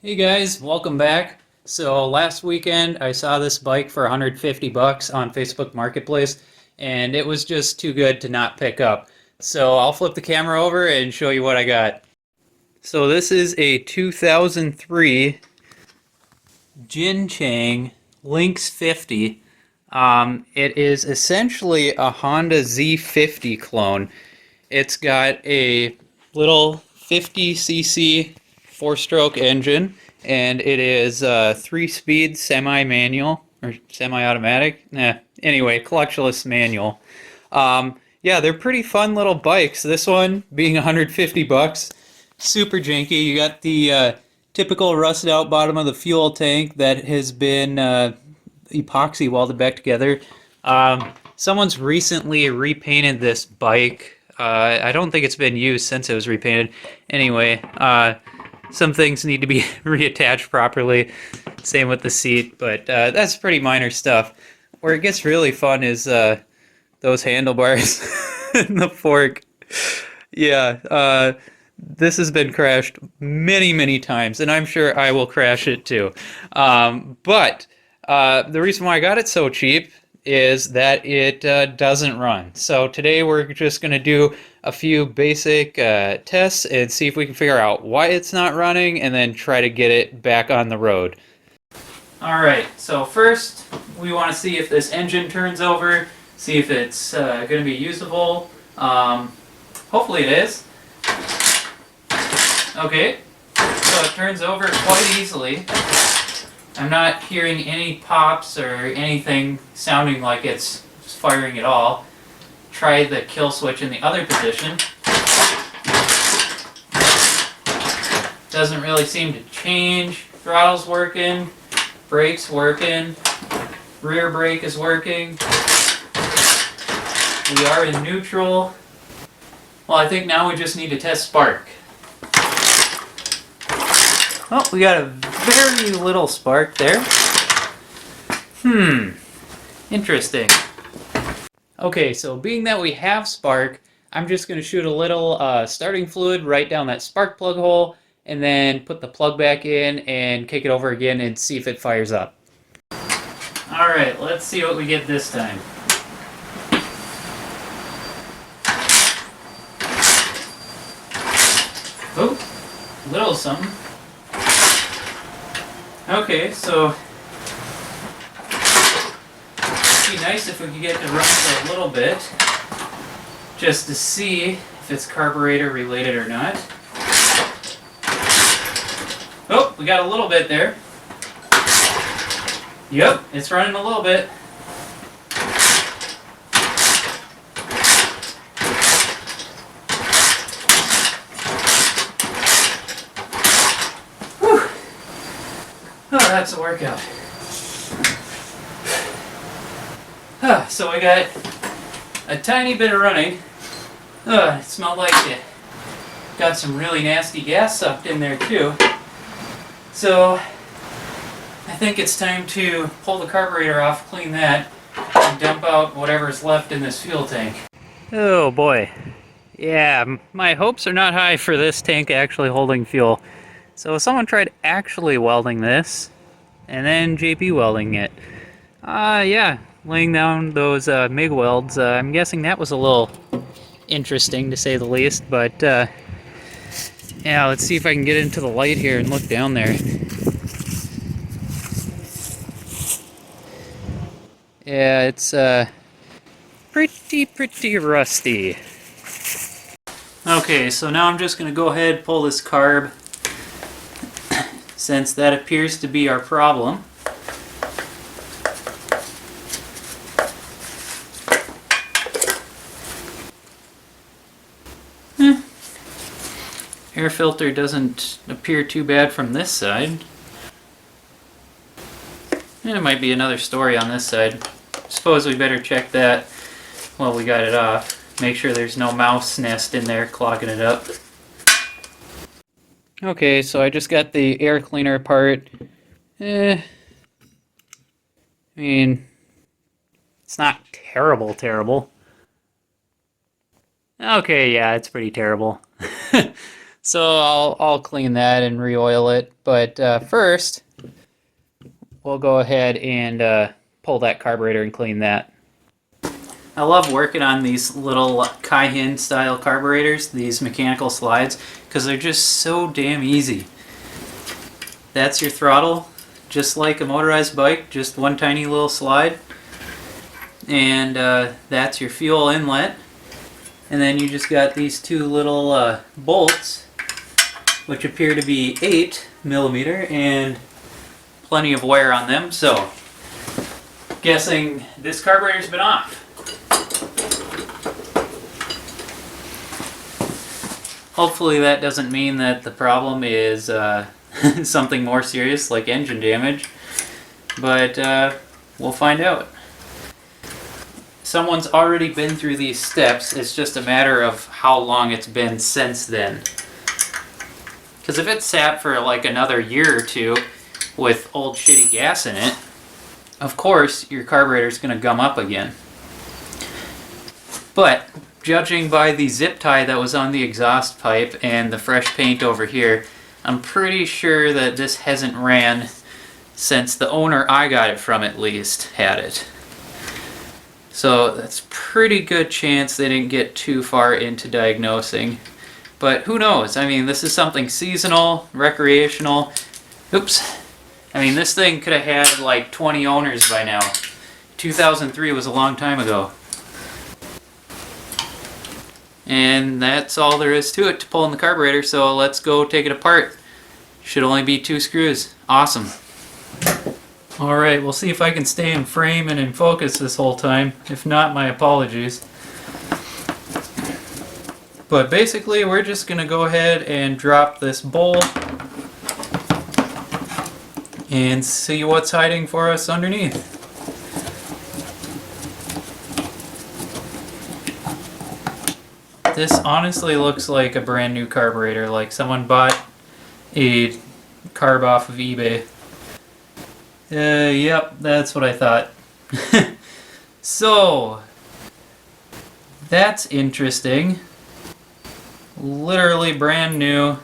Hey guys, welcome back. So last weekend I saw this bike for 150 bucks on Facebook Marketplace and it was just too good to not pick up. So I'll flip the camera over and show you what I got. So this is a 2003 Jin Chang Lynx 50. It is essentially a Honda Z50 clone. It's got a little 50cc four-stroke engine, and it is a three-speed semi-manual or semi-automatic. Anyway, clutchless manual. Yeah, they're pretty fun little bikes. This one being 150 bucks, super janky. You got the typical rusted out bottom of the fuel tank that has been epoxy welded back together. Someone's recently repainted this bike. I don't think it's been used since it was repainted. Anyway, some things need to be reattached properly. Same with the seat, but that's pretty minor stuff. Where it gets really fun is those handlebars and the fork. Yeah, this has been crashed many, many times, and I'm sure I will crash it too. But the reason why I got it so cheap is that it doesn't run. So today we're just going to do a few basic tests and see if we can figure out why it's not running and then try to get it back on the road. Alright, so first we want to see if this engine turns over, see if it's going to be usable. Hopefully it is. Okay, so it turns over quite easily. I'm not hearing any pops or anything sounding like it's firing at all. Try the kill switch in the other position. Doesn't really seem to change. Throttle's working, brakes working, rear brake is working. We are in neutral. Well, I think now we just need to test spark. Oh, we got a very little spark there. Interesting. Okay, so being that we have spark, I'm just going to shoot a little starting fluid right down that spark plug hole, and then put the plug back in and kick it over again and see if it fires up. Alright, let's see what we get this time. Oh, little something. Okay, so it'd be nice if we could get to run for a little bit, just to see if it's carburetor related or not. Oh, we got a little bit there. Yep, it's running a little bit. Oh, that's a workout. So I got a tiny bit of running. It smelled like it. Got some really nasty gas sucked in there too. So I think it's time to pull the carburetor off, clean that, and dump out whatever's left in this fuel tank. Oh boy. Yeah, my hopes are not high for this tank actually holding fuel. So someone tried actually welding this, and then JP welding it. Yeah, laying down those MIG welds. I'm guessing that was a little interesting to say the least, but yeah, let's see if I can get into the light here and look down there. Yeah, it's pretty rusty. Okay, so now I'm just going to go ahead and pull this carb, since that appears to be our problem. Air filter doesn't appear too bad from this side. And it might be another story on this side. Suppose we better check that while we got it off. Make sure there's no mouse nest in there clogging it up. Okay, so I just got the air cleaner apart. I mean, it's not terrible. Okay, yeah, it's pretty terrible. So I'll clean that and re-oil it. But first, we'll go ahead and pull that carburetor and clean that. I love working on these little Cayenne style carburetors, these mechanical slides, because they're just so damn easy. That's your throttle, just like a motorized bike, just one tiny little slide. And that's your fuel inlet. And then you just got these two little bolts, which appear to be 8mm and plenty of wear on them. So, guessing this carburetor's been off. Hopefully that doesn't mean that the problem is something more serious like engine damage, but we'll find out. Someone's already been through these steps, it's just a matter of how long it's been since then. Because if it sat for like another year or two with old shitty gas in it, of course your carburetor's going to gum up again. But judging by the zip tie that was on the exhaust pipe and the fresh paint over here, I'm pretty sure that this hasn't ran since the owner I got it from at least had it. So that's a pretty good chance they didn't get too far into diagnosing. But who knows? I mean, this is something seasonal, recreational. Oops. I mean, this thing could have had like 20 owners by now. 2003 was a long time ago. And that's all there is to it to pulling the carburetor, so let's go take it apart. Should only be 2 screws. Awesome. Alright, we'll see if I can stay in frame and in focus this whole time. If not, my apologies. But basically, we're just going to go ahead and drop this bowl and see what's hiding for us underneath. This honestly looks like a brand new carburetor, like someone bought a carb off of eBay. Yep, that's what I thought. So, that's interesting. Literally brand new.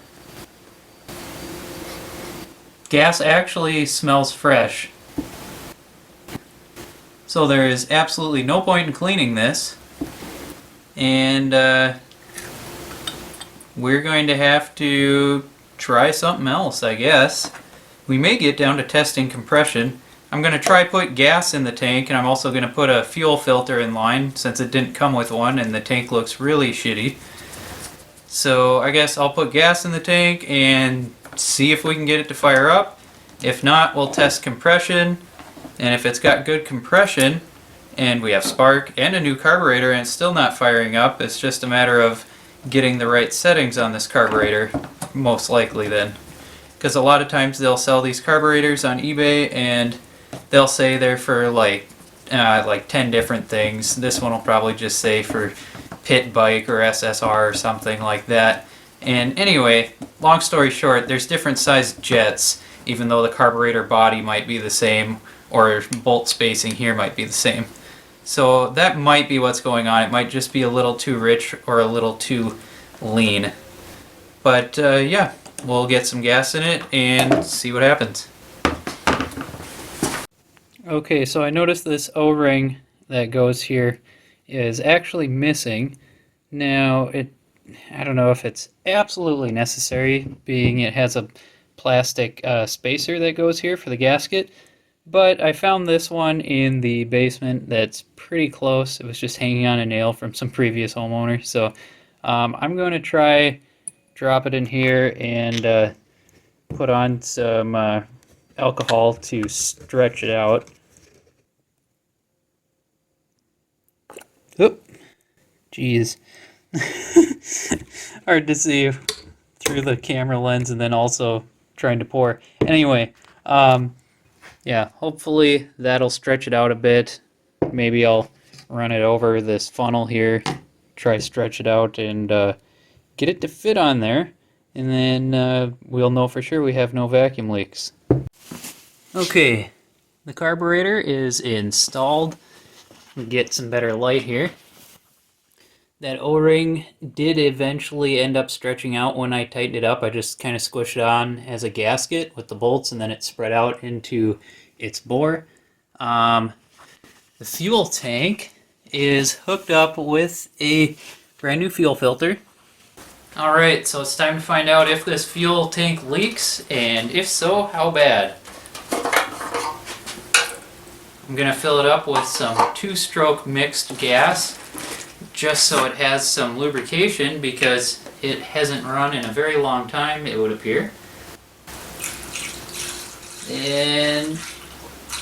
Gas actually smells fresh. So there is absolutely no point in cleaning this. And we're going to have to try something else, I guess. We may get down to testing compression. I'm going to try put gas in the tank, and I'm also going to put a fuel filter in line since it didn't come with one and the tank looks really shitty. So I guess I'll put gas in the tank and see if we can get it to fire up. If not, we'll test compression, and if it's got good compression and we have spark and a new carburetor and it's still not firing up, it's just a matter of getting the right settings on this carburetor, most likely then. Because a lot of times they'll sell these carburetors on eBay and they'll say they're for like 10 different things. This one will probably just say for pit bike or SSR or something like that. And anyway, long story short, there's different sized jets, even though the carburetor body might be the same or bolt spacing here might be the same. So that might be what's going on. It might just be a little too rich or a little too lean. But yeah, we'll get some gas in it and see what happens. Okay, so I noticed this O-ring that goes here is actually missing. Now, I don't know if it's absolutely necessary, being it has a plastic spacer that goes here for the gasket. But I found this one in the basement that's pretty close. It was just hanging on a nail from some previous homeowner. So I'm going to try drop it in here and put on some alcohol to stretch it out. Oop, jeez. Hard to see through the camera lens and then also trying to pour. Anyway, yeah, hopefully that'll stretch it out a bit. Maybe I'll run it over this funnel here, try stretch it out and get it to fit on there, and then we'll know for sure we have no vacuum leaks. Okay, the carburetor is installed. Get some better light here. That O-ring did eventually end up stretching out when I tightened it up. I just kind of squished it on as a gasket with the bolts, and then it spread out into its bore. Um, the fuel tank is hooked up with a brand new fuel filter. Alright, so it's time to find out if this fuel tank leaks, and if so, how bad. I'm going to fill it up with some 2-stroke mixed gas, just so it has some lubrication, because it hasn't run in a very long time, it would appear. And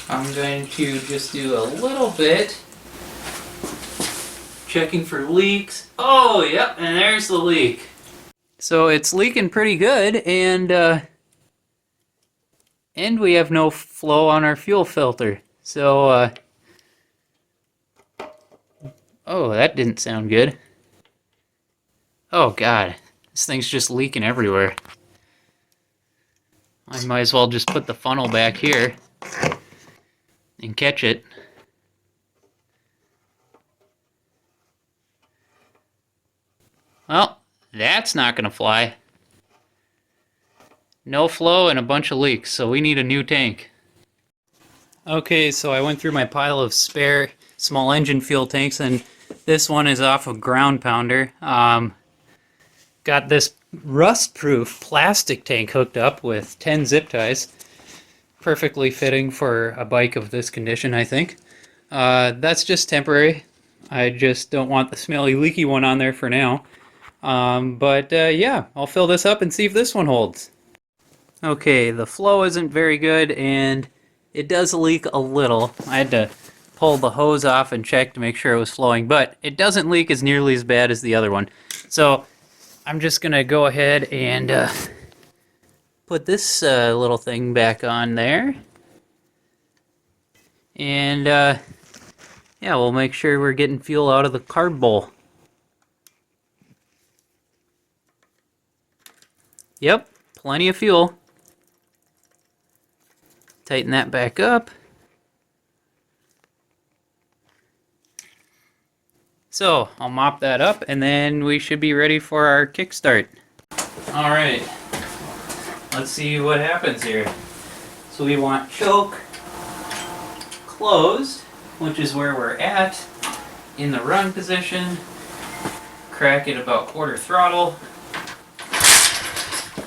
I'm going to just do a little bit, checking for leaks. Oh, yep, and there's the leak. So it's leaking pretty good, and we have no flow on our fuel filter. So, oh, that didn't sound good. Oh God, this thing's just leaking everywhere. I might as well just put the funnel back here and catch it. Well, that's not gonna fly. No flow and a bunch of leaks, so we need a new tank. Okay, so I went through my pile of spare small engine fuel tanks, and this one is off of Ground Pounder. Got this rust-proof plastic tank hooked up with 10 zip ties. Perfectly fitting for a bike of this condition, I think. That's just temporary. I just don't want the smelly, leaky one on there for now. Yeah, I'll fill this up and see if this one holds. Okay, the flow isn't very good, and it does leak a little. I had to pull the hose off and check to make sure it was flowing, but it doesn't leak as nearly as bad as the other one. So I'm just gonna go ahead and put this little thing back on there. And yeah, we'll make sure we're getting fuel out of the carb bowl. Yep, plenty of fuel. Tighten that back up. So I'll mop that up, and then we should be ready for our kickstart. All right, let's see what happens here. So we want choke closed, which is where we're at in the run position. Crack it about quarter throttle.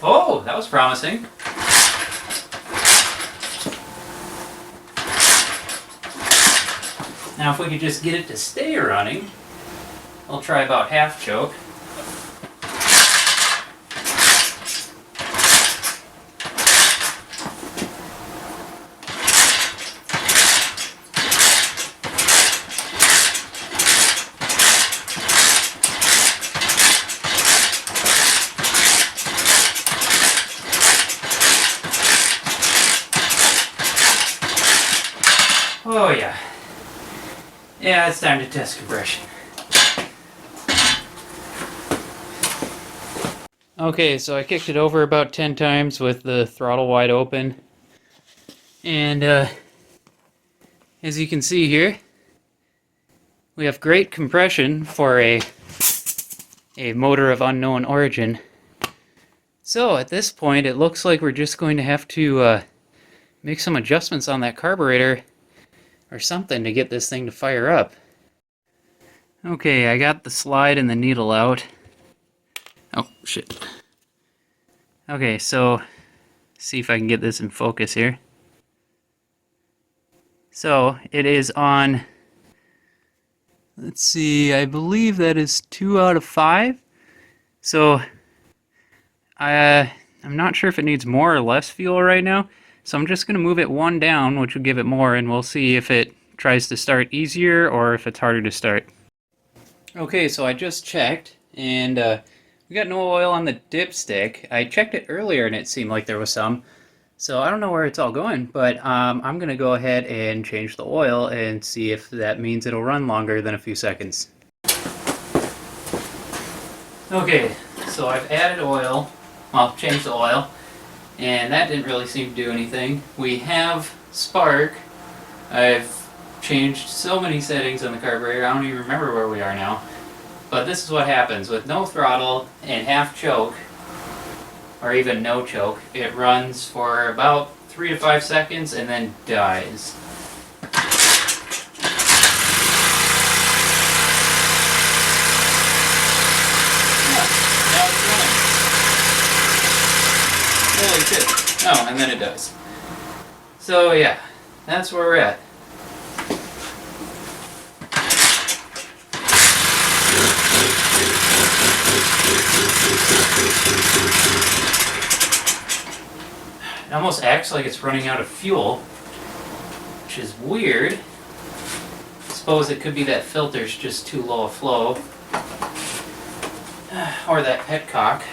Oh, that was promising. Now if we could just get it to stay running, I'll try about half choke. Oh yeah. Yeah, it's time to test compression. Okay, so I kicked it over about 10 times with the throttle wide open. And as you can see here, we have great compression for a motor of unknown origin. So at this point, it looks like we're just going to have to make some adjustments on that carburetor or something to get this thing to fire up. Okay, I got the slide and the needle out. Oh, shit. Okay, so see if I can get this in focus here. So it is on, let's see, I believe that is 2 out of 5. So I'm not sure if it needs more or less fuel right now. So I'm just going to move it 1 down, which will give it more, and we'll see if it tries to start easier or if it's harder to start. Okay, so I just checked, and we got no oil on the dipstick. I checked it earlier and it seemed like there was some. So I don't know where it's all going, but I'm going to go ahead and change the oil and see if that means it'll run longer than a few seconds. Okay, so I've added oil, well, changed the oil, and that didn't really seem to do anything. We have spark. I've changed so many settings on the carburetor, I don't even remember where we are now. But this is what happens with no throttle and half choke, or even no choke. It runs for about 3 to 5 seconds and then dies. Holy shit. Oh, and then it does. So yeah, that's where we're at. It almost acts like it's running out of fuel, which is weird. I suppose it could be that filter's just too low a flow. Or that petcock.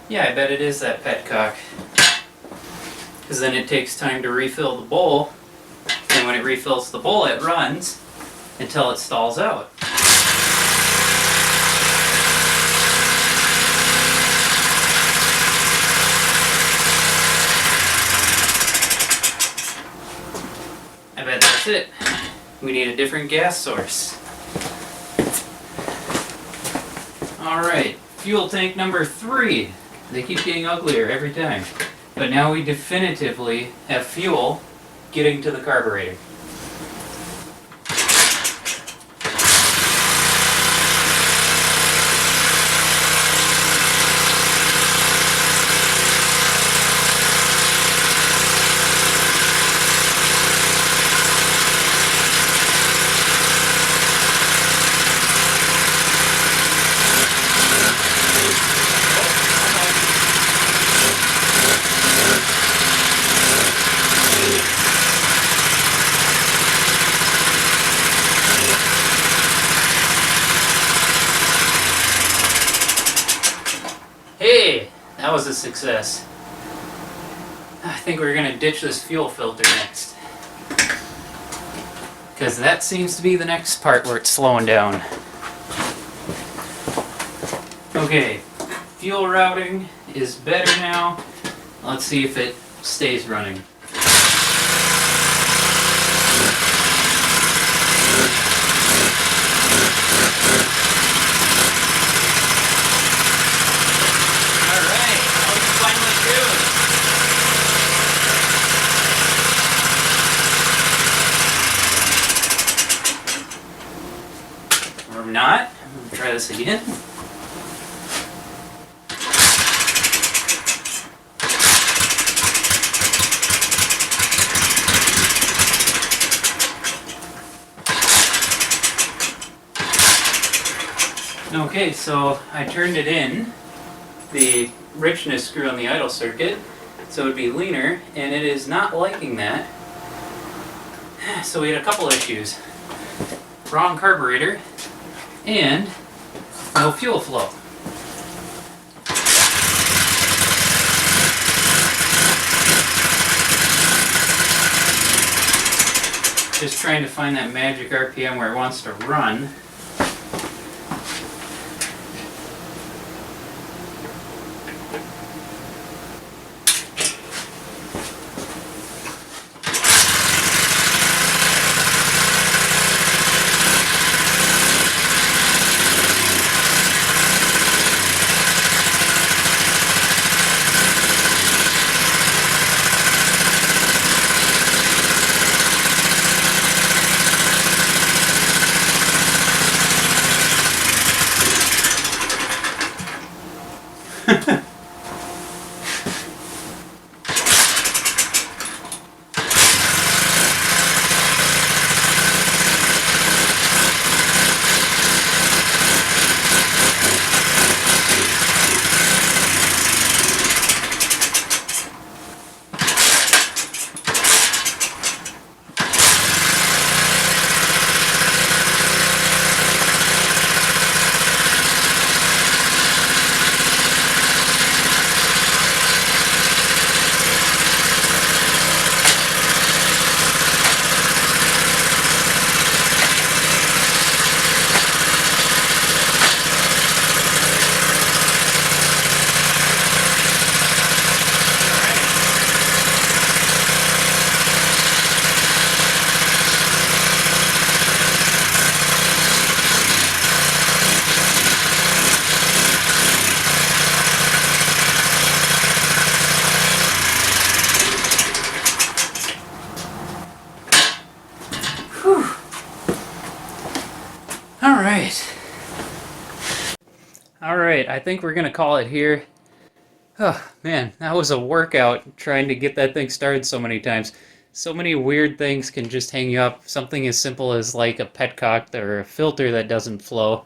Yeah, I bet it is that petcock. Because then it takes time to refill the bowl, and when it refills the bowl, it runs until it stalls out. I bet that's it. We need a different gas source. Alright, fuel tank number 3. They keep getting uglier every time. But now we definitively have fuel getting to the carburetor. Hey, that was a success. I think we're gonna ditch this fuel filter next, because that seems to be the next part where it's slowing down. Okay, fuel routing is better now. Let's see if it stays running. Or not. I'm going to try this again. Okay, so I turned it in, the richness screw on the idle circuit, so it would be leaner, and it is not liking that. So we had a couple issues. Wrong carburetor, and no fuel flow. Just trying to find that magic RPM where it wants to run. All right. All right, I think we're gonna call it here. Oh man, that was a workout trying to get that thing started so many times. So many weird things can just hang you up. Something as simple as like a petcock or a filter that doesn't flow,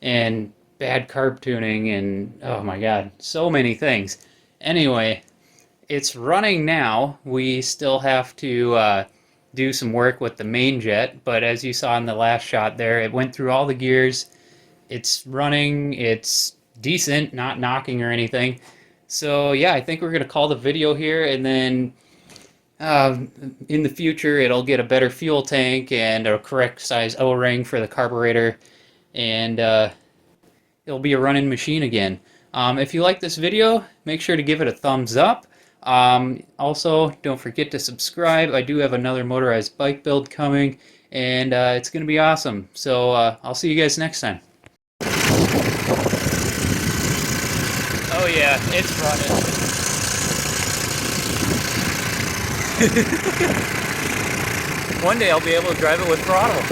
and bad carb tuning, and oh my god, so many things. Anyway, it's running now. We still have to do some work with the main jet, but as you saw in the last shot there, it went through all the gears. It's running, it's decent, not knocking or anything. So yeah, I think we're gonna call the video here, and then uh, in the future it'll get a better fuel tank and a correct size O-ring for the carburetor, and it'll be a running machine again. If you like this video, make sure to give it a thumbs up. Also, don't forget to subscribe. I do have another motorized bike build coming, and it's going to be awesome. So I'll see you guys next time. Oh yeah, it's running. One day I'll be able to drive it with throttle.